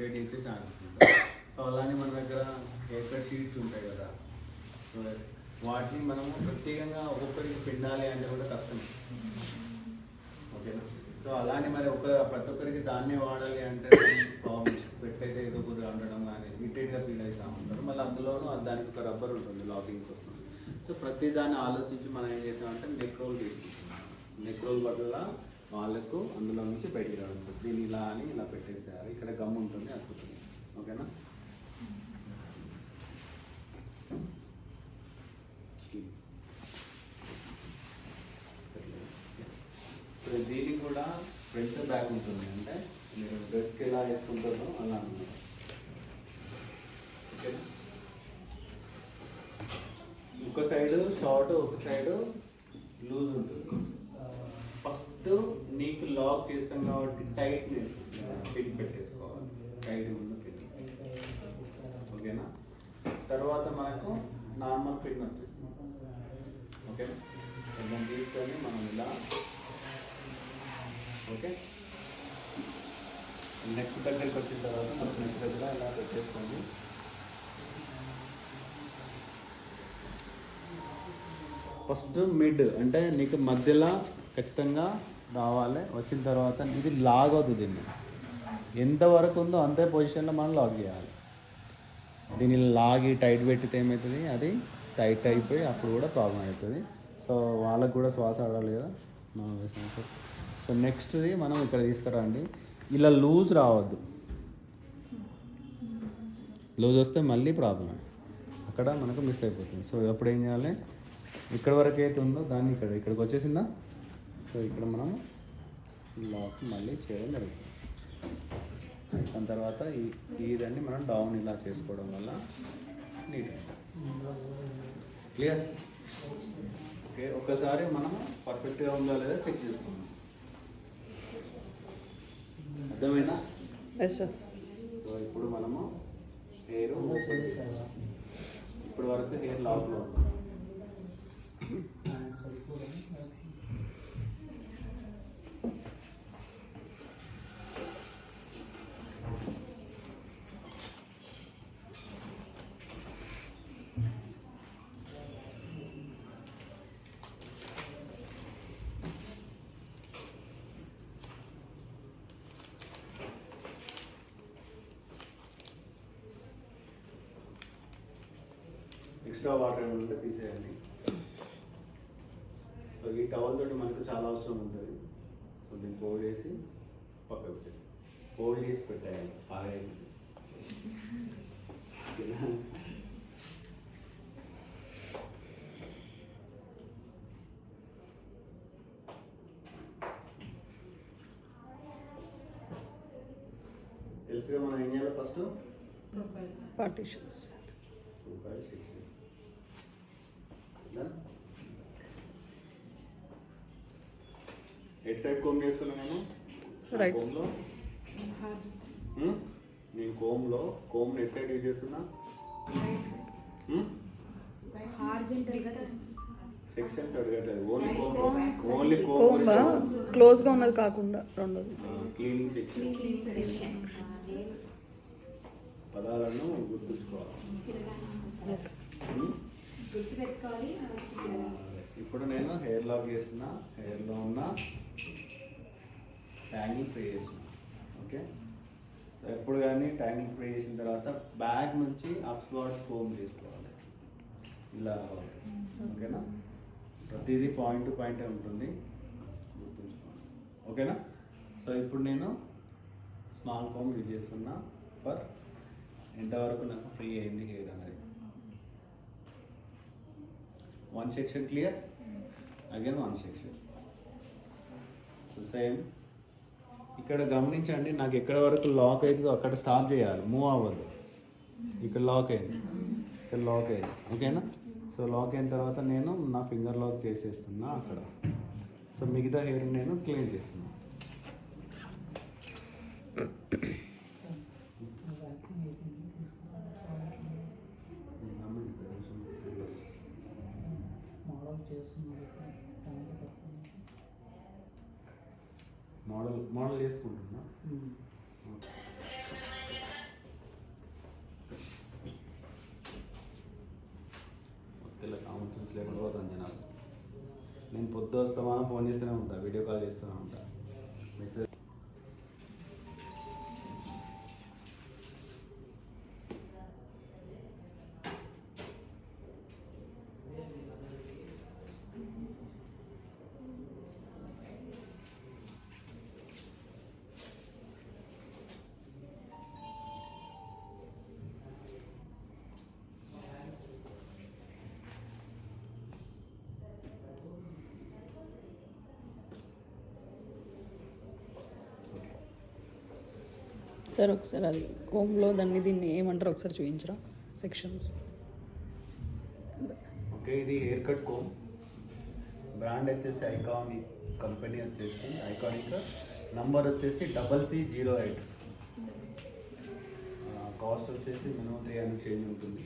Irritate చేసే chances ఉంటాయి. So అలానే మన దగ్గర హెయిర్ కట్ షీట్స్ ఉంటాయి కదా, సో వాటిని మనము ప్రత్యేకంగా ఒక్కొక్కరికి పిండాలి అంటే కూడా కష్టమే. ఓకేనా? సో అలానే మరి ప్రతి ఒక్కరికి దాన్నే వాడాలి అంటే ప్రాబ్లమ్స్, స్వెట్ అయితే ఏదో కొద్దిగా ఉండడం కానీ ఇరిటేట్గా ఫీల్ అవుతూ ఉంటారు. మళ్ళీ అందులోనూ దానికి ఒక రబ్బర్ ఉంటుంది లాకింగ్ కోసం. సో ప్రతి దాన్ని ఆలోచించి మనం ఏం చేసామంటే నెక్ రోల్ తీసుకుంటున్నాం. నెక్ రోల్ బదుల వాళ్ళకు అందులో నుంచి బయటికి రావడం. దీన్ని ఇలా అని ఇలా పెట్టేసేయాలి. ఇక్కడ గమ్ ఉంటుంది, అతుకుతుంది. ఓకేనా? సో దీనికి కూడా ఫ్రంట్ బ్యాక్ ఉంటుంది, అంటే మీరు డ్రెస్కి ఎలా వేసుకుంటారో అలా అన్నమాట. ఓకేనా? ఒక సైడ్ షార్ట్, ఒక సైడ్ లూజ్ ఉంటుంది. ఫస్ట్ నీకు లాక్ చేస్తాం కాబట్టి టైట్ పిన్ పెట్టేసుకోవాలి. టైట్ ఉన్న పిన్. ఓకేనా? తర్వాత మనకు నార్మల్ పిన్ వచ్చేస్తుంది. ఓకేనా? దాన్ని తీసుకొని మనం ఇలా, ఓకే, నెక్ దగ్గరికి వచ్చిన తర్వాత మనకు నెక్ దగ్గర ఇలా పెట్టేసుకోండి. ఫస్ట్ మిడ్ అంటే నీకు మధ్యలో ఖచ్చితంగా రావాలి. వచ్చిన తర్వాత ఇది లాగ్ అవుతుంది. దీన్ని ఎంతవరకు ఉందో అంతే పొజిషన్లో మనం లాక్ చేయాలి. దీన్ని లాగి టైట్ పెట్టితే ఏమవుతుంది, అది టైట్ అయిపోయి అప్పుడు కూడా ప్రాబ్లం అవుతుంది. సో వాళ్ళకు కూడా శ్వాస ఆడాలి కదా మనం వేసినప్పుడు. సో నెక్స్ట్ది మనం ఇక్కడ తీసుకురండి. ఇలా లూజ్ రావద్దు. లూజ్ వస్తే మళ్ళీ ప్రాబ్లం, అక్కడ మనకు మిస్ అయిపోతుంది. సో అప్పుడు ఏం చేయాలి, ఇక్కడ వరకు అయితే ఉందో దాన్ని ఇక్కడికి వచ్చేసిందా. సో ఇక్కడ మనం లాక్ మళ్ళీ చేయడం జరుగుతుంది. దాని తర్వాత ఇదండి మనం డౌన్ ఇలా చేసుకోవడం వల్ల నీట్. క్లియర్? ఓకే, ఒక్కసారి మనం పర్ఫెక్ట్గా ఉందా లేదా చెక్ చేసుకుందాం. అర్థమైనా? సో ఇప్పుడు మనము హెయిర్ ఇప్పుడు వరకు హెయిర్ లాక్లో ఉంది. ఎక్స్ట్రా వాటర్ ఏమైనా ఉంటే తీసేయండి. సో ఈ టవల్ తోటి మనకు చాలా అవసరం ఉంటుంది. సో దీన్ని ఫోల్డ్ చేసి పక్కకు పెట్టేసి ఫోల్డ్ చేసి పెట్టేయాలి. ఆగేయండి. తెలుసుగా మనం ఏం చేయాలి, first partitions at side comb చేస్తున్నా నేను. కోమ్లో నేను కోమ్ ఎట్ సైడ్ యూజ్ చేస్తున్నా. సెక్షన్స్ అడగట్లేదు, ఓన్లీ కోమ్ క్లోజ్ గా ఉన్నది కాకుండా రెండోది క్లీనింగ్ సెక్షన్. పదాలను గుర్తుంచుకోవాలి. ఇప్పుడు నేను హెయిర్ లాక్ చేస్తున్నా. హెయిర్లో ఉన్న ట్యాంగిల్ ఫ్రీ చేస్తున్నా. ఓకే, ఎప్పుడు కానీ ట్యాంగిల్ ఫ్రీ చేసిన తర్వాత బ్యాక్ నుంచి అప్వర్డ్స్ కోమ్ చేసుకోవాలి. ఇలా ఓకేనా? ప్రతిదీ పాయింట్ టు పాయింటే ఉంటుంది, గుర్తుంచుకోండి. ఓకేనా? సో ఇప్పుడు నేను స్మాల్ కోమ్ యూజ్ చేస్తున్నా ఫర్ ఎంతవరకు నాకు ఫ్రీ అయింది హెయిర్ అనేది. One section clear, again one section. So same ఇక్కడ గమనించండి, నాకు ఎక్కడ వరకు లాక్ అవుతుందో అక్కడ స్టాప్ చేయాలి, మూవ్ అవ్వదు. ఇక్కడ లాక్ అయింది, ఇక్కడ లాక్ అయింది. ఓకేనా? సో లాక్ అయిన తర్వాత నేను నా ఫింగర్ లాక్ చేసేస్తున్నా అక్కడ. సో మిగతా హెయిర్ నేను క్లీన్ చేస్తున్నా. మోడల్ చేసుకుంటున్నా. పొద్దు వస్తామా ఫోన్ చేస్తూనే ఉంటా, వీడియో కాల్ చేస్తూనే ఉంటా, మెసేజ్. సార్ ఒకసారి అది హోమ్లో దీన్ని ఏమంటారు ఒకసారి చూపించరా సెక్షన్స్. ఓకే, ఇది హెయిర్ కట్ కోమ్. బ్రాండ్ వచ్చేసి ఐకానిక్, కంపెనీ వచ్చేసి ఐకానిక్, నంబర్ వచ్చేసి CC08. కాస్ట్ వచ్చేసి మినిమం 300 చేంజ్ ఉంటుంది,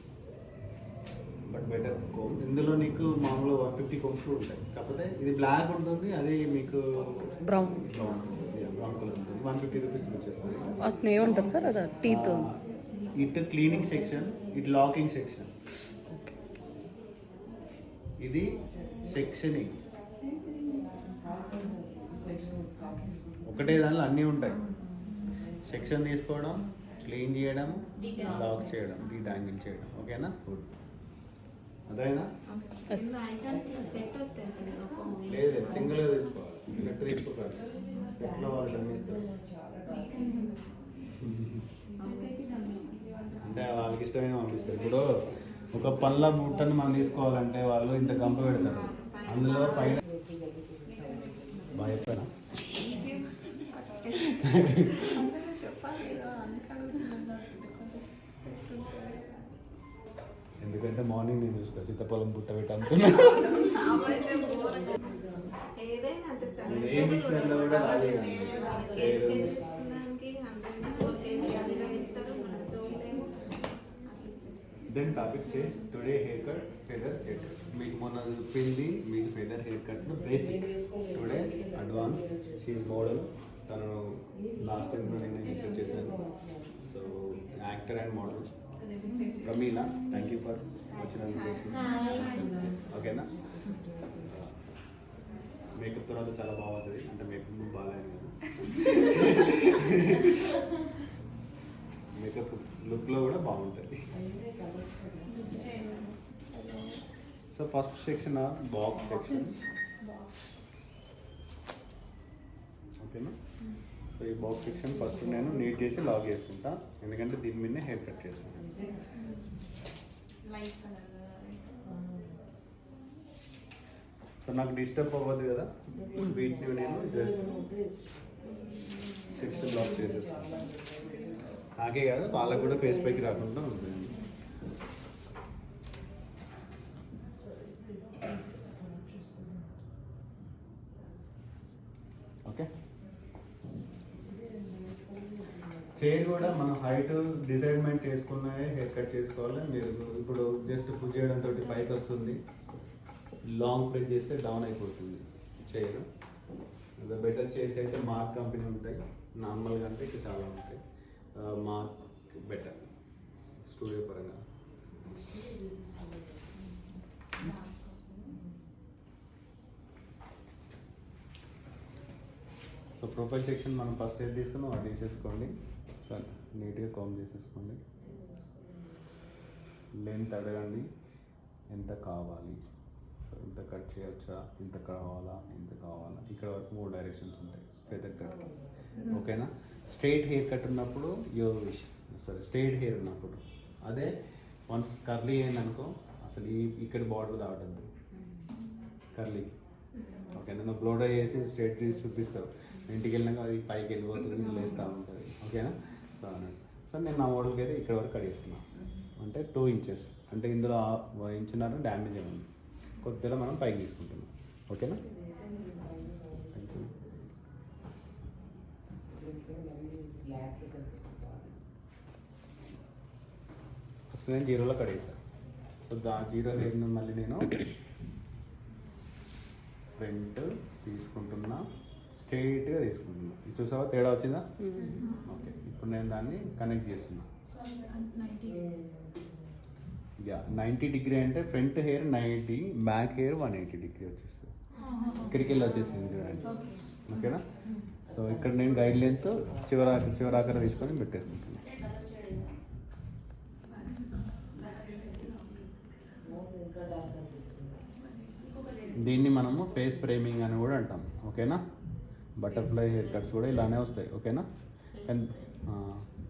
బట్ బెటర్ కోమ్. ఇందులో నీకు మామూలుగా 150 కోమ్స్ కూడా ఉంటాయి, కాకపోతే ఇది బ్లాక్ ఉంటుంది, అది మీకు బ్రౌన్ బ్రౌన్ కలర్ ఉంటుంది. 150 రూపీస్ వచ్చేస్తుంది. అట్లా ఏమంటారు సార్ అది టీత్? ఇటు క్లీనింగ్ సెక్షన్, ఇటు లాకింగ్ సెక్షన్. ఇది సెక్షనింగ్. ఒకటే దానిలో అన్నీ ఉంటాయి. సెక్షన్ తీసుకోవడం, క్లీన్ చేయడం, లాక్ చేయడం, డీటాంగిల్ చేయడం. ఓకేనా? గుడ్. అదేనా? లేదు, సింగిల్గా తీసుకోవాలి, సెట్ తీసుకోవాలి. సెట్లో వాళ్ళు అమ్మిస్తారు అంటే వాళ్ళకి ఇష్టమైన పంపిస్తారు. ఇప్పుడు ఒక పళ్ళ బుట్టను మనం తీసుకోవాలంటే వాళ్ళు ఇంత గంప పెడతారు, అందులో పైన భయపడ. ఎందుకంటే మార్నింగ్ నేను చూస్తా సీతాఫలం బుట్ట పెట్టి అనుకున్నా. ఏ మిషనర్లో కూడా రాదే కానీ then topic change. Today haircut, feather haircut. మీకు మొన్న చెప్పింది మీకు feather haircut basic. Today advance. She model. తను లాస్ట్ టైం నేను హెయిర్ కట్ చేశాను. So actor and model Pramila, thank you for వచ్చినందుకు. ఓకేనా? మేకప్ తర్వాత చాలా బాగుంటుంది, అంటే మేకప్ బాగాలేదు కదా, మేకప్ లుక్లో కూడా బాగుంటుంది. So first section box section. ఓకేనా? సో ఈ బాక్స్ సెక్షన్ ఫస్ట్ నేను నీట్ చేసి లాగ్ చేసుకుంటా, ఎందుకంటే దీని మీదనే హెయిర్ కట్ చేస్తాను. సో నాకు డిస్టర్బ్ అవ్వదు కదా, వీటిని నేను జస్ట్ సెక్షన్ లాక్ చేసేసుకుంటాను. నాకే కాదు వాళ్ళకు కూడా ఫేస్ పైకి రాకుండా ఉంటుంది. ఓకే, చైర్ కూడా మనం హైట్ డిసైడ్మెంట్ చేసుకున్నాయే హెయిర్ కట్ చేసుకోవాలి. మీరు ఇప్పుడు జస్ట్ పుష్ చేయడం తోటి పైకి వస్తుంది, లాంగ్ ప్రెస్ చేస్తే డౌన్ అయిపోతుంది చైర్. బెటర్ చైర్స్ అయితే మార్క్ కంపెనీ ఉంటాయి, నార్మల్గా అంటే ఇక్కడ చాలా ఉంటాయి. మార్క్ బెటర్ స్టూడియో పరంగా. సో ప్రొఫైల్ సెక్షన్ మనం ఫస్ట్ ఏది తీసుకున్నాం అది తీసేసుకోండి. సరే, నీట్గా కామ్ చేసేసుకోండి. లెంత్ అడగండి ఎంత కావాలి, సో ఇంత కట్ చేయొచ్చా, ఇంత కావాలా, ఇంత కావాలా. ఇక్కడ వరకు 3 డైరెక్షన్స్ ఉంటాయి ఫెదర్ కట్. ఓకేనా? స్ట్రైట్ హెయిర్ కట్ ఉన్నప్పుడు స్ట్రైట్ హెయిర్ ఉన్నప్పుడు అదే. వన్స్ కర్లీ అయిందనుకో అసలు ఇక్కడ బార్డర్ దాటద్దు కర్లీ. ఓకేనా? నువ్వు బ్లో డ్రై చేసి స్ట్రైట్ తీసి చూపిస్తావు, ఇంటికి వెళ్ళినాక అది పైకి వెళ్ళిపోతుంది, లేస్తూ ఉంటుంది. ఓకేనా? సో అన్నట్టు. సో నేను నా మోడల్కి అయితే ఇక్కడ వరకు కట్ చేస్తున్నాను, అంటే 2 inches. అంటే ఇందులో 1.5 inch డ్యామేజ్ అయింది, కొద్దిగా మనం పైకి తీసుకుంటున్నాం. ఓకేనా? Thank you. ఫస్ట్ నేను 0లో కట్ చేశాను. సో 0 హెయిర్ని మళ్ళీ నేను ఫ్రంట్ తీసుకుంటున్నా, స్ట్రైట్గా తీసుకుంటున్నా. చూసావా తేడా వచ్చిందా? ఓకే, ఇప్పుడు నేను దాన్ని కనెక్ట్ చేస్తున్నా. 90 degree అంటే front hair 90, back hair 180 degree వచ్చేస్తుంది. ఇక్కడికి వెళ్ళి వచ్చేసింది చూడండి. ఓకేనా? సో ఇక్కడ నేను గైడ్ లెంత్ చివరాకర తీసుకొని పెట్టేసుకుంటున్నాను. దీన్ని మనము ఫేస్ ఫ్రేమింగ్ అని కూడా అంటాం. ఓకేనా? బటర్ఫ్లై హెయిర్ కట్స్ కూడా ఇలానే వస్తాయి. ఓకేనా? అండ్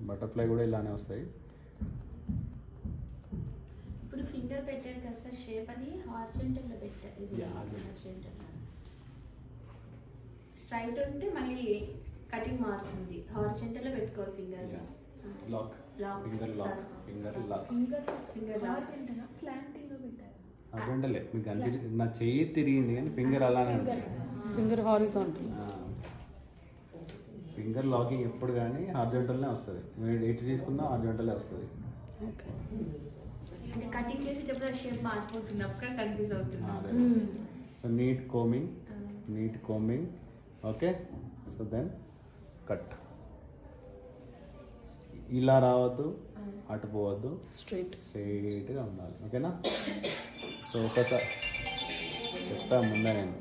బటర్ఫ్లై కూడా ఇలానే వస్తాయి. ఇప్పుడు ఫింగర్ పెట్టారు కదా సార్, షేప్ అని హార్జెంటల్ లో పెట్టారు. ఇది Yeah, హార్జెంటల్ స్ట్రైట్ ఉంటే మళ్ళీ కటింగ్ మారుతుంది. హార్జెంటల్ లో పెట్టుకోవాలి finger. Lock finger lock finger horizontal slanting లో పెట్టారు. అర్థంటలే మీకు అనిపించి నా చెయ్యి తిరిగింది కానీ ఫింగర్ అలానే ఉంటుంది. Finger horizontal. ఫింగర్ లాకింగ్ ఎప్పుడు కానీ హార్జెంటల్నే వస్తుంది. మీరు ఎటు తీసుకున్నా హార్జెంటలే వస్తుంది. ఓకే. అంటే కటింగ్ చేసేటప్పుడు ఆ షేప్ మారిపోతుంది, అక్కడ కన్ఫ్యూజ్ అవుతుంది. అదే. So neat combing. Okay. So then cut. ఇలా రావద్దు, అటు పోవద్దు, స్ట్రైట్గా ఉండాలి. ఓకేనా? సో ఒకసారి చెప్తా ముందే నేను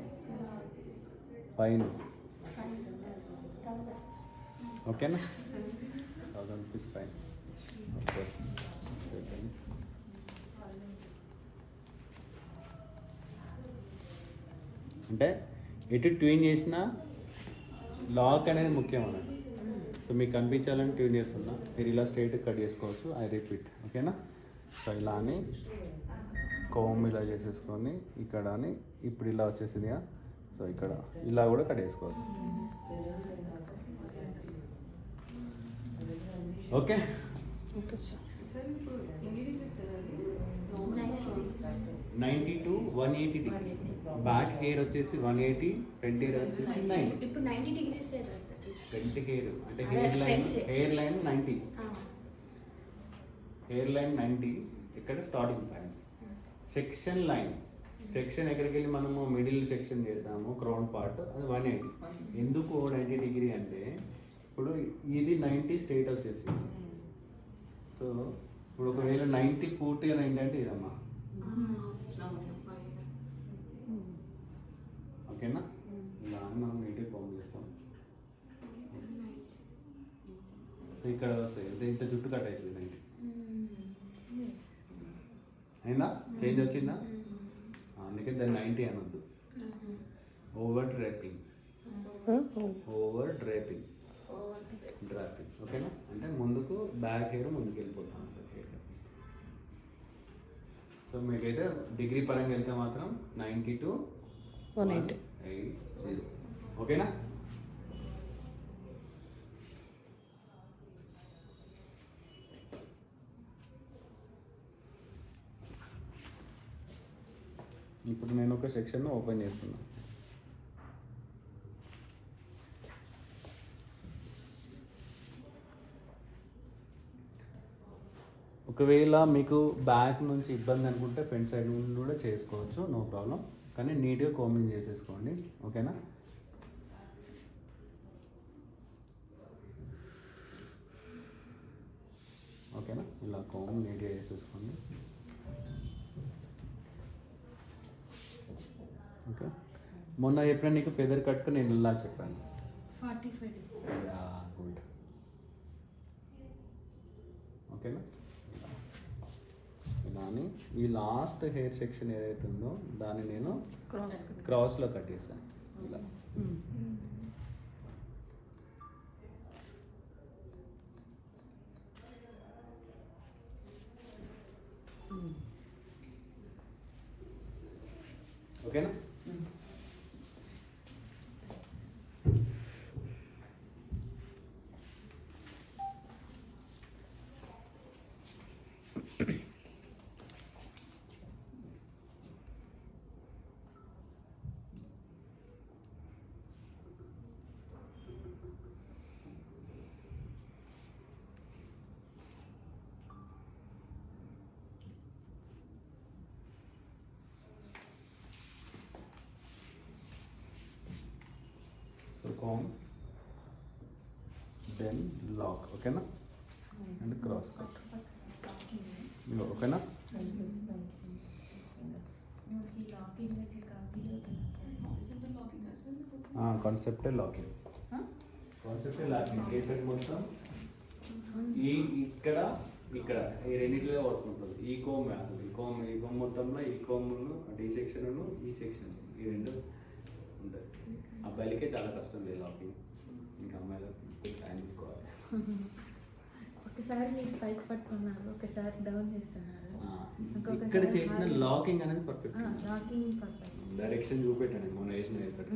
ఫైన్. ఓకేనా? 1000 రూపీస్ ఫైన్. ఓకే. అంటే ఎటు ట్యూన్ చేసినా లాక్ అనేది ముఖ్యం అన్నట్టు. సో మీకు కనిపించాలని ట్యూన్ చేస్తున్నా, మీరు ఇలా స్ట్రైట్ కట్ చేసుకోవచ్చు. I repeat. ఓకేనా? సో ఇలా అని కోమ్ ఇలా చేసేసుకొని ఇక్కడ అని ఇప్పుడు ఇలా వచ్చేసింది. సో ఇక్కడ ఇలా కూడా కట్ చేసుకోవచ్చు. ఓకే. Okay sir. సార్ ఇప్పుడు ఎన్ని డిగ్రీస్ సార్ అది? 90 to 180 డిగ్రీ. బ్యాక్ హెయిర్ వచ్చేసి 180, ఫ్రంట్ హెయిర్ వచ్చేసి 90. ఇప్పుడు 90 డిగ్రీస్ సార్. ఫ్రంట్ హెయిర్ అంటే హెయిర్ లైన్ 90. హెయిర్ లైన్ 90 ఇక్కడ స్టార్టింగ్ పాయింట్. సెక్షన్ లైన్ ఎక్కడికి వెళ్ళి మనము మిడిల్ సెక్షన్ చేసాము, క్రౌన్ పార్ట్, అది 180. ఎందుకు 90 డిగ్రీ అంటే ఇప్పుడు ఇది 90 స్ట్రైట్ వచ్చేసింది. సో ఇప్పుడు ఒకవేళ 90 పూర్తిగా 90 అంటే ఇదమ్మా. ఓకేనా? ఇలా మనం నీట్గా కోమ్ చేస్తాం. సో ఇక్కడ వస్తాయి ఇంత జుట్టు కట్ అవుతుంది 90. అయిందా? చేంజ్ వచ్చిందా? అందుకే దాన్ని 90 అనొద్దు. Over dropping. ఓకేనా? అంటే ముందుకు బ్యాక్ హెయిర్ ముందుకు వెళ్ళిపోతాం. సో మీకైతే డిగ్రీ పరంగా వెళ్తే మాత్రం 90 to 180. ఓకేనా? ఇప్పుడు నేను ఒక సెక్షన్ ఓపెన్ చేస్తున్నా. ఒకవేళ మీకు బ్యాక్ నుంచి ఇబ్బంది అనుకుంటే ఫ్రంట్ సైడ్ నుండి కూడా చేసుకోవచ్చు, నో ప్రాబ్లం. కానీ నీట్గా కోమింగ్ చేసేసుకోండి. ఓకేనా? ఓకేనా? ఇలా కోమ్ నీట్గా చేసేసుకోండి. ఓకే. మొన్న ఎప్పుడైనా నీకు ఫెదర్ కట్కు నేను ఇలా చెప్పాను. 45 గుడ్. ఓకేనా? ఇలా అని ఈ లాస్ట్ హెయిర్ సెక్షన్ ఏదైతే ఉందో దాన్ని నేను క్రాస్లో కట్ చేశాను. ఇలా ఓకేనా? So comb, then lock. ఓకేనా? And cross cut. ఓకేనా? కాన్సెప్టే లాకింగ్. కాన్సెప్టే లాకింగ్. కేసెట్ మొత్తం ఈ ఇక్కడ ఇక్కడ ఈ రెండింటిలో వర్క్ ఉంటుంది. ఈ కోమ్ అసలు ఈ కోమ్ మొత్తంలో ఈ కోమ్ను డి సెక్షన్ ఈ సెక్షన్ ఈ రెండు ఉంటుంది. అబ్బాయిలకే చాలా కష్టం లేదు లాకింగ్, ఇంకా అమ్మాయిలకు టైం తీసుకోవాలి. ఒకసారి మీరు పైకి పట్టుకున్నారు, ఒకసారి డౌన్ చేస్తున్నారు. ఇక్కడ చేసిన లాకింగ్ అనేది పర్ఫెక్ట్. Locking perfect. డైరెక్షన్ చూపెట్టాను మొన్న వేసిన hair cut.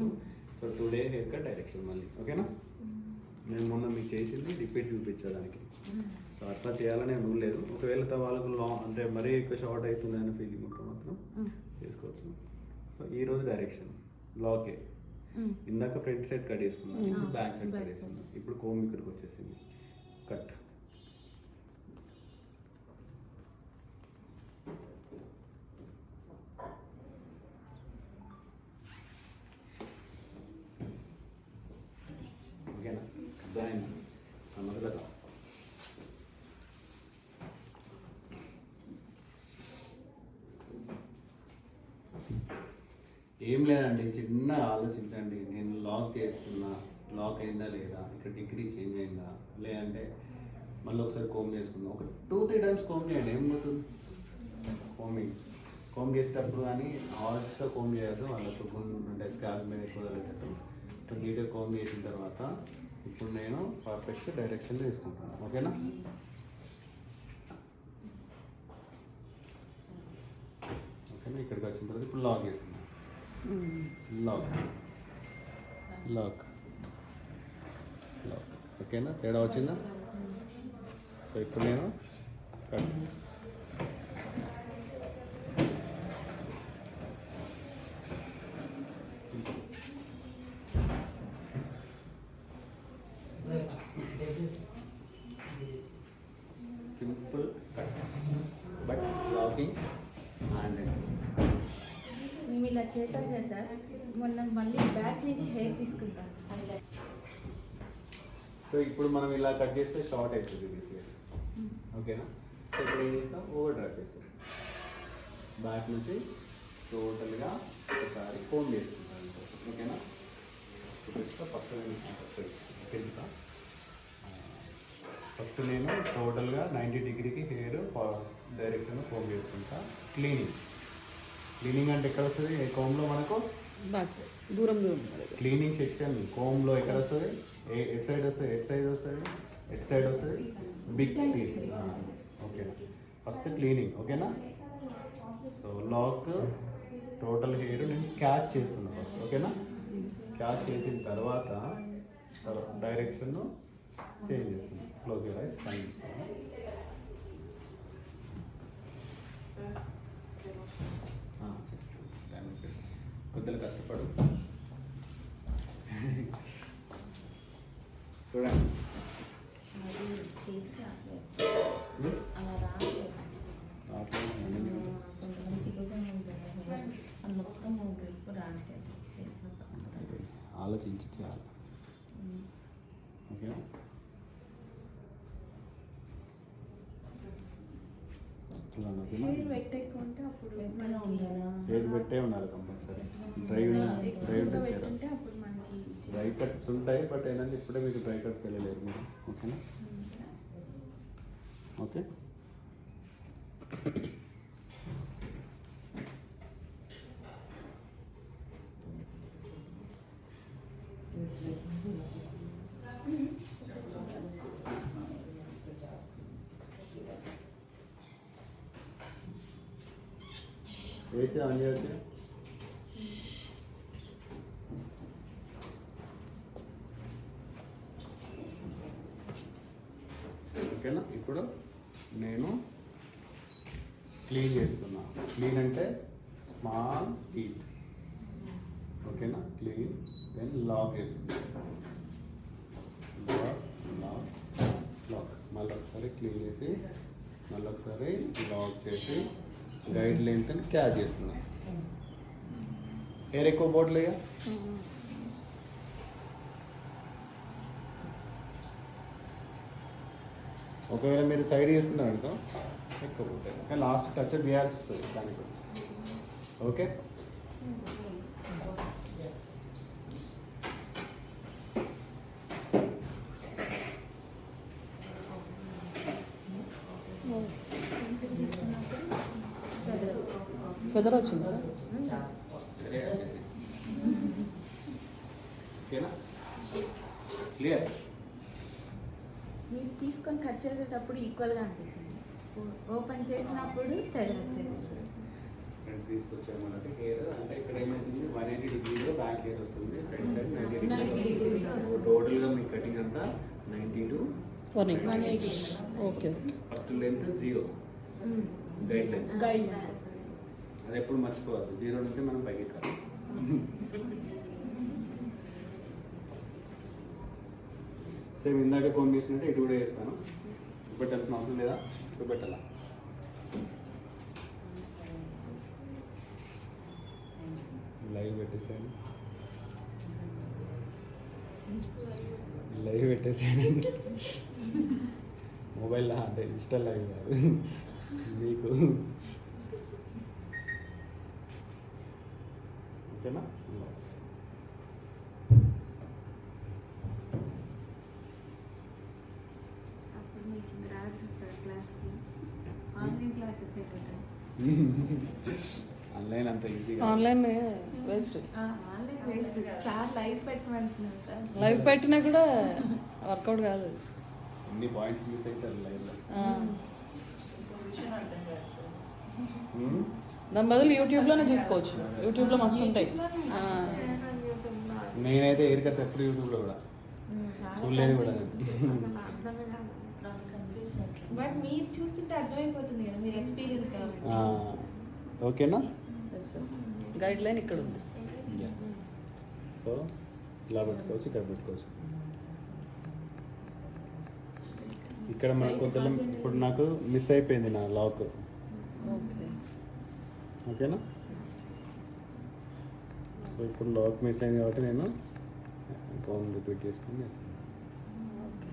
So today hair cut direction మళ్ళీ ఓకేనా. నేను మొన్న మీకు చేసింది రిపీట్ చూపించడానికి. సో అట్లా చేయాలని ఏం రూల్ లేదు. ఒకవేళ వాళ్ళకు లాంగ్ అంటే మరీ ఎక్కువ షార్ట్ అవుతుంది అనే ఫీలింగ్ ఉంటే మాత్రం చేసుకోవచ్చు. సో ఈ రోజు డైరెక్షన్ లాకే. ఇందాక ఫ్రంట్ సైడ్ కట్ చేసుకున్నాం, ఇప్పుడు బ్యాక్ సైడ్ కట్ చేసుకున్నాం. ఇప్పుడు కోమ్ ఇక్కడికి వచ్చేసింది కట్. ఓకేనా, అర్థమైంది మొదలుగా. ఏం లేదండి, చిన్న ఆలోచించండి. నేను లాక్ చేస్తున్నా, లాక్ అయిందా లేదా, ఇక్కడ డిగ్రీ చేంజ్ అయిందా, లేదంటే మళ్ళీ ఒకసారి కోమ్ చేసుకుందాం. ఒక 2-3 టైమ్స్ కోమ్ చేయండి, ఏం పోతుంది. కోమ్ చేసేటప్పుడు కానీ హార్ష్గా కోమ్ చేయొద్దు. వాళ్ళకు అంటే స్కాల్ప్ మీద ఎక్కువ వెళ్ళేటట్టు నీట్గా కోమ్ చేసిన తర్వాత ఇప్పుడు నేను పర్ఫెక్ట్ డైరెక్షన్లో తీసుకుంటాను. ఓకేనా. ఓకేనా, ఇక్కడికి వచ్చిన తర్వాత ఇప్పుడు లాక్ చేస్తున్నాను. Lock lock lock. ఓకేనా, తేడా వచ్చిందా. సో ఇప్పుడు నేను cut. Simple cut but locking and మేము ఇలా చేసాం కదా సార్, మొన్న మళ్ళీ బ్యాక్ నుంచి హెయిర్ తీసుకుంటాం. సో ఇప్పుడు మనం ఇలా కట్ చేస్తే షార్ట్ అవుతుంది ఇది. ఓకేనా. సో ఇప్పుడు ఏం చేస్తాం, ఓవర్ డ్రైవ్ చేస్తాం. బ్యాక్ నుంచి టోటల్గా ఒకసారి కోమ్ చేసుకుంటాం. ఓకేనా. ఫస్ట్ నేను టోటల్గా 90 డిగ్రీకి హెయిర్ డైరెక్షన్ కోమ్ చేసుకుంటా. క్లీనింగ్ అంటే ఎక్కడ వస్తుంది కోమ్లో మనకు, బ్యాక్ సైడ్ దూరం క్లీనింగ్ సెక్షన్ కోమ్లో ఎక్కడ వస్తుంది, ఎట్ సైడ్ వస్తుంది, ఎట్ సైడ్ వస్తుంది బిగ్ పీస్. ఓకేనా, ఫస్ట్ క్లీనింగ్. ఓకేనా. సో లాక్ టోటల్ హెయిర్ నేను క్యాచ్ చేస్తున్నాను ఫస్ట్. ఓకేనా. క్యాచ్ చేసిన తర్వాత డైరెక్షన్ చేంజ్ చేస్తున్నాను. క్లోజ్ యూర్ ఐస్, పని తీసుకోవాలి. కొద్దిగా కష్టపడు. చూడండి. ఆలోచించి చేయాలి. ఓకే. హెయిర్ పెట్టే ఉండాలి కంపల్సరీ. డ్రై ఉంటే డ్రై కట్స్ ఉంటాయి, బట్ ఏంటంటే ఇప్పుడే మీకు డ్రై కట్కి వెళ్ళలేరు మీరు. ఓకేనా. ఓకే. ఏసీ ఆన్ చేయొచ్చు. ఓకేనా. ఇప్పుడు నేను క్లీన్ చేస్తున్నా. క్లీన్ అంటే స్మాల్ హీట్. ఓకేనా. క్లీన్ దెన్ లాక్ చేస్తున్నా. లాక్ మళ్ళీ ఒకసారి క్లీన్ చేసి మళ్ళీ ఒకసారి లాక్ చేసి గైడ్ లెంత్ అని క్యాచ్ చేస్తున్నా. హెయిర్ ఎక్కువ పోవట్లేగా. ఒకవేళ మీరు సైడ్ చేసుకున్నారు అనుకో ఎక్కువ పోతాయి, కానీ లాస్ట్ టచ్ చేయాల్సి వస్తుంది దానికి. ఓకే. ఫెదర్ వచ్చింది సార్. సరే అనేసి. ఓకేనా? క్లియర్? మీరు తీసుకొని కట్ చేసేటప్పుడు ఈక్వల్గా అనిపించింది. ఓపెన్ చేసినప్పుడు ఫెదర్ వచ్చేసింది. ఫ్రంట్ తీసుకొచ్చామన్నట్టు హెయిర్ అంటే ఇక్కడ ఏమైతుంది 180 డిగ్రీలో బ్యాక్ హెయిర్ వస్తుంది, ఫ్రంట్ సైడ్ 90 90 డిగ్రీ. degrees. టోటల్గా మీ కటింగ్ అంతా 90 to 180. Okay. First length 0 guide length. Guide అది ఎప్పుడు మర్చిపోవద్దు, 0 నుంచి మనం పైకి ఎక్కాలి. సేమ్ ఇందాక కోన్ చేసినట్టు ఇటు కూడా వేస్తాను. పెట్టాల్సిన అవసరం లేదా? ఇప్పుడు పెట్టాలా? లైవ్ పెట్టేసాను, లైవ్ పెట్టేసాను. మొబైల్లో అంటే ఇన్స్టా లైవ్ కాదు మీకు. ఓకేనా? అప్పుడు మీకు రాదు సార్ క్లాస్కి. ఆన్లైన్ క్లాసెస్ అయిపోతాయి. ఆన్లైన్ అంత ఈజీగా online waste. Online waste. Sir live పెట్టమంటున్నారు సార్. లైవ్ పెట్టినా కూడా వర్కౌట్ కాదు. ఎన్ని పాయింట్స్ మిస్ అవుతారు లైవ్లో. దాని బదులు యూట్యూబ్లోనే చూసుకోవచ్చు. యూట్యూబ్లో మస్తు ఉంటాయి. నేనైతే ఎయిర్ కట్స్ ఎప్పుడు యూట్యూబ్లో కూడా చూడలేదు కూడా. బట్ మీరు చూస్తుంటే అర్థమైపోతుంది కదా, మీరు ఎక్స్పీరియన్స్ కాబట్టి. ఓకేనా? గైడ్ లైన్ ఇక్కడ ఉంది. సో ఇలా పెట్టుకోవచ్చు, ఇక్కడ పెట్టుకోవచ్చు. ఇక్కడ మనకు కొంత ఇప్పుడు నాకు మిస్ అయిపోయింది నా లాక్. ఓకే. ఓకేనా? సో ఇప్పుడు లాక్ మిస్ అయింది కాబట్టి నేను అకౌంట్ రిపీట్ చేసుకుని వేస్తాను. ఓకే.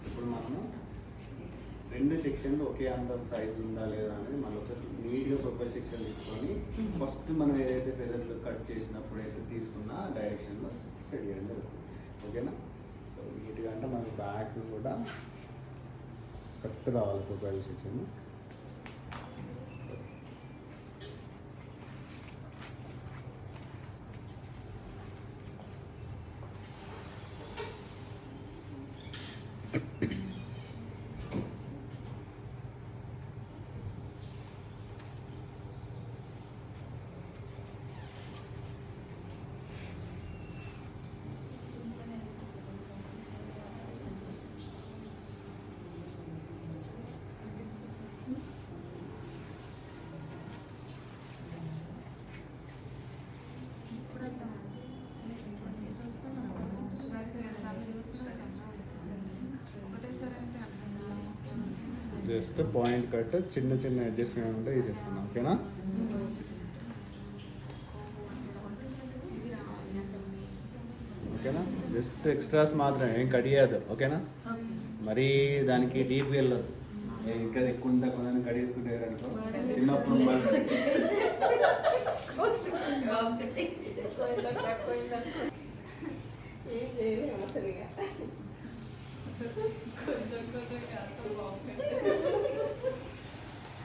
ఇప్పుడు మనము 2 సెక్షన్లు ఒకే అంత సైజ్ ఉందా లేదా అనేది మళ్ళీ ఒకసారి నీట్గా ప్రొఫైల్ సెక్షన్ తీసుకొని ఫస్ట్ మనం ఏదైతే ఫెదర్లు కట్ చేసినప్పుడు అయితే తీసుకున్న డైరెక్షన్లో సెట్ చేయడం జరుగుతుంది. ఓకేనా? సో నీట్గా అంటే మనకి బ్యాక్ కూడా కరెక్ట్ రావాలి profile section. Just point cut చిన్న చిన్న అడ్జస్ట్మెంట్ ఉంటే వేసేస్తున్నాం. ఓకేనా? ఓకేనా? జస్ట్ ఎక్స్ట్రాస్ మాత్రమే, ఏం కట్ చేయద్దు. ఓకేనా? మరీ దానికి డీప్ వెళ్ళదు. ఇంకా ఎక్కువ ఉందా కొంచెం కట్ చేసుకుంటే అనుకో చిన్నప్పుడు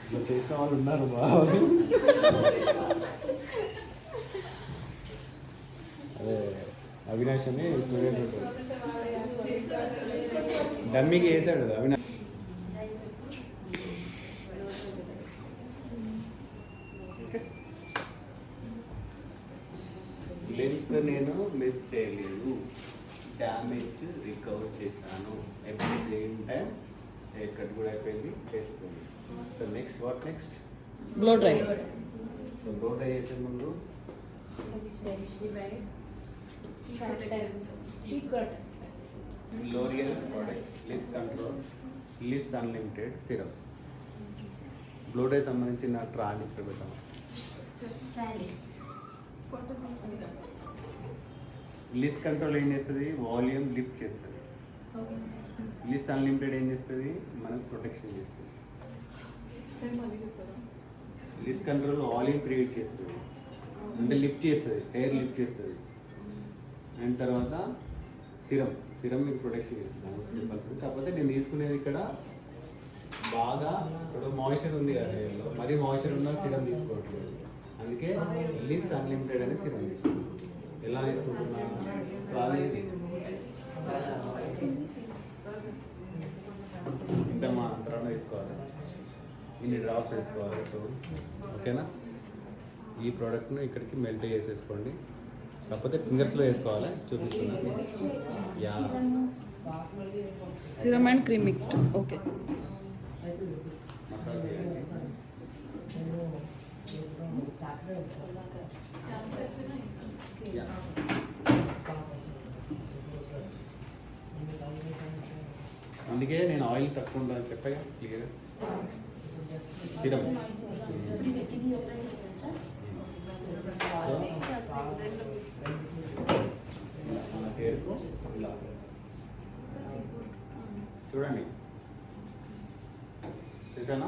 ఇట్లా చేసిన వాళ్ళు ఉన్నారు బాగా. అదే అవినాష్ అని స్టూడెంట్ ఉంటాడు, డమ్మీకి వేసాడు అవినాష్. లెంత్ నేను మిస్ చేయలేదు, డ్యామేజ్ రికవర్ చేస్తాను. At the same time hair cut కూడా అయిపోయింది, చేస్తుంది. So next what next? Blow dry. So blow dry చేసే ముందు L'Oreal product Liss control Liss unlimited syrup. Blow dry సంబంధించిన ట్రాన్ ఇక్కడ పెట్టాము. లిస్ కంట్రోల్ ఏం చేస్తుంది? వాల్యూమ్ లిఫ్ట్ చేస్తుంది. లిస్ అన్లిమిటెడ్ ఏం చేస్తుంది? మనకు ప్రొటెక్షన్ చేస్తుంది. లిస్ కంట్రోల్ వాల్యూమ్ క్రియేట్ చేస్తుంది. అంటే లిఫ్ట్ చేస్తుంది, హెయిర్ లిఫ్ట్ చేస్తుంది. అండ్ తర్వాత సిరం మీకు ప్రొటెక్షన్ చేస్తుంది. కాకపోతే నేను తీసుకునేది ఇక్కడ బాగా ఇప్పుడు మాయిశ్చర్ ఉంది కదా హెయిర్లో, మరీ మాయిశ్చర్ ఉన్న సిరం తీసుకోవట్లేదు. అందుకే లిస్ అన్లిమిటెడ్ అనే సిరం తీసుకుంటున్నాను. ఎలా తీసుకుంటున్నాను రాలేదు ఇంత మాత్రం తీసుకోవాలి, ఇన్ని డ్రాప్స్ వేసుకోవాలి. సో ఓకేనా, ఈ ప్రోడక్ట్ను ఇక్కడికి మెల్ట్ చేసేసుకోండి. కాకపోతే ఫింగర్స్లో వేసుకోవాలి, చూపిస్తున్నాను. Yeah serum and cream mixed. Okay, masala చేయండి. యా. అందుకే నేను ఆయిల్ తక్కువ ఉందని చెప్పగా క్లియర్. సిరం మన హెయిర్కు ఇలా చూడండి, చేశానా?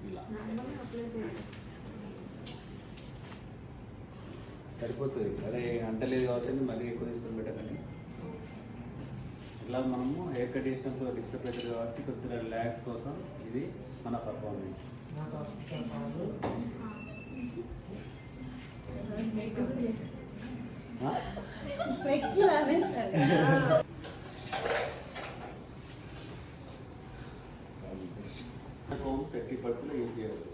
ఇలా సరిపోతుంది. అదే అంటలేదు కాబట్టి మళ్ళీ ఎక్కువ తీసుకొని పెట్టకండి. ఇట్లా మనము హెయిర్ కట్ చేసినప్పుడు డిస్టర్బ్ అవుతుంది కాబట్టి కొద్దిగా రిలాక్స్ కోసం ఇది మన పర్ఫార్మెన్స్. కోమ్స్ 80% యూజ్ చేయాలి.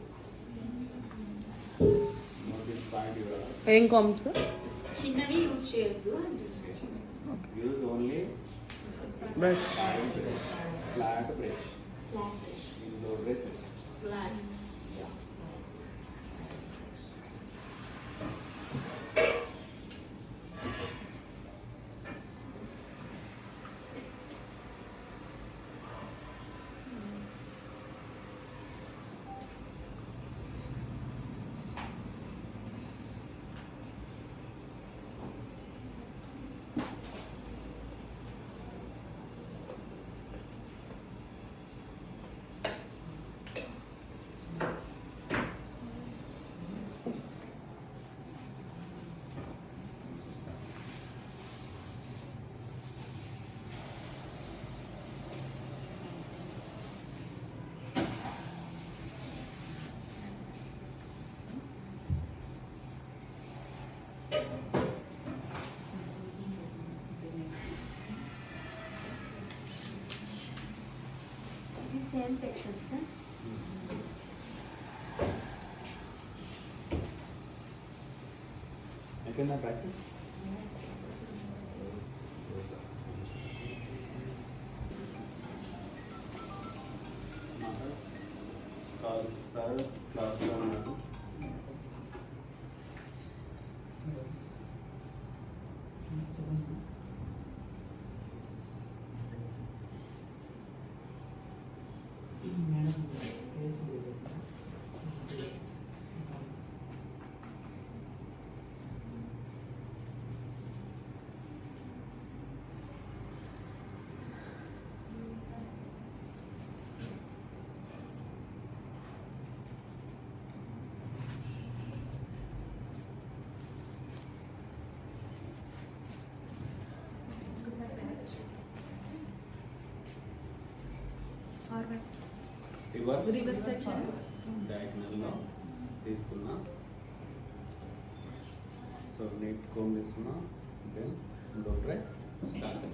ఏం కాంప్స్? చిన్నవి యూజ్ చేయొద్దు. Use only brush. Flat brush. Flat indoor brush. Flat same sections. అయిపోయిందా ప్రాక్టీస్? సార్ క్లాస్లో ఉన్నాడు. రివర్స్ సెక్షన్ డయాగ్నల్లో తీసుకున్నా. సో నీట్ కోమ్ తీసుకున్నా. Then do dry start.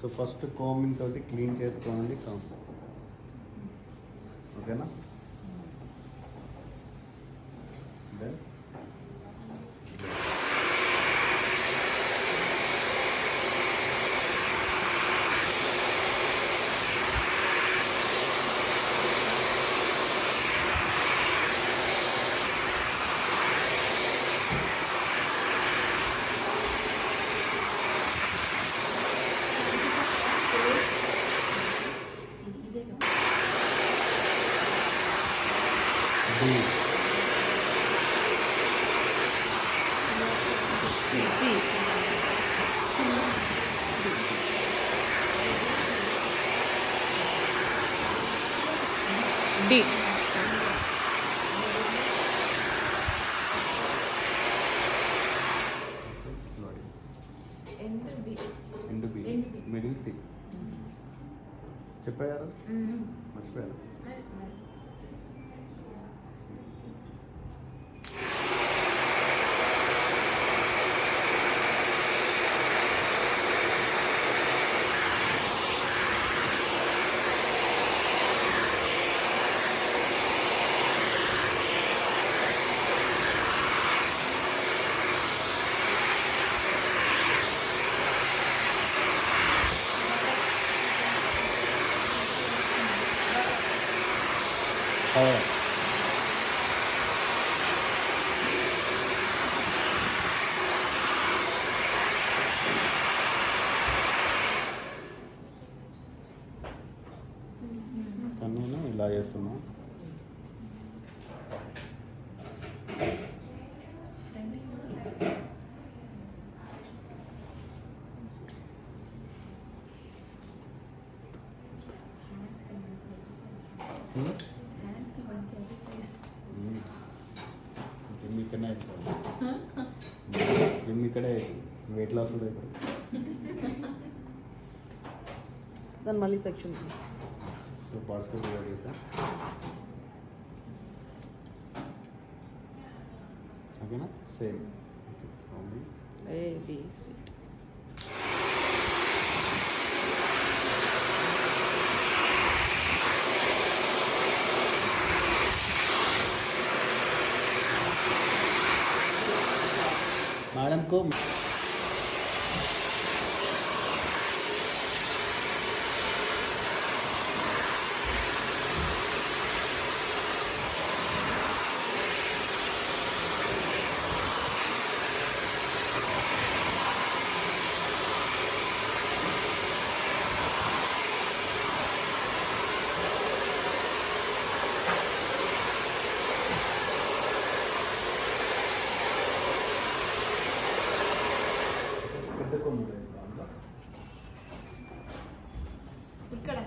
So first combing తోటి క్లీన్ చేసుకోండి ఓకేనా then D end B middle C చెప్పారు మర్చిపోయారు కన్ను ఇలా చేస్తున్నా జిమ్ ఇక్కడనే జిమ్ ఇక్కడే వెయిట్ లాస్ కూడా అవుతుంది దాన్ని మళ్ళీ సెక్షన్ తీసి సో పార్ట్స్ చేసా ఓకేనా సేమ్ ABC. मैडम को ఇక్కడ